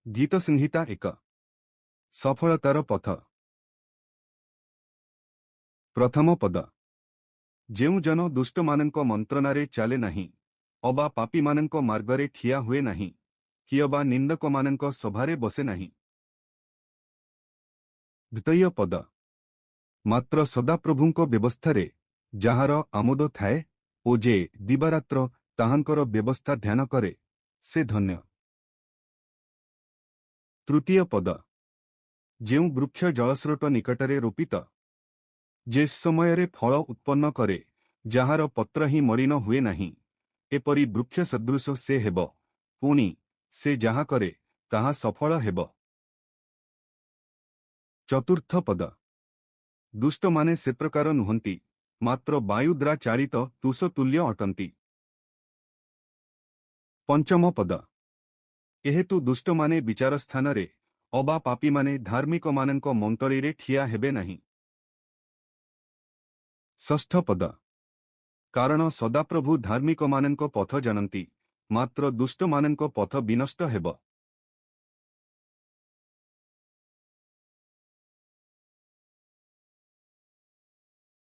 गीत संहिता 1 सफलतार पथ प्रथम पद जेउ जन दुष्ट मानक मंत्रणारे चले नहीं अबा पापी मानक मार्गरे ठिया हुए नहीं कि अबा निंदक मानक सभारे बसे नहीं। द्वितीय पद मात्र सदाप्रभुंक व्यवस्थारे जहार आमोद थाए ओ जे दिवारात्र ताहांकर व्यवस्था ध्यान करे से धन्य। तृतीय पद जेउ वृक्ष जलस्रोत निकटरे रोपित जे समयरे फल उत्पन्न करे जहार पत्र ही मलिन हुए नहीं एपरी वृक्ष सदृश से हेब पुणी से जहा करे ताहा सफल हेब। चतुर्थ पद दुष्ट माने से प्रकार नुहंती मात्र वायुद्रा चालित तुषतुल्य अटंती। पंचम पद एहेतु दुष्ट माने विचार स्थान रे अबा पापी माने धार्मिक मानक मंतली रे ठिया हेबे नहीं। षष्ठ पद कारण सदाप्रभु धार्मिक मानक पथ जानती मात्र दुष्ट मानक पथ विनष्ट हेब।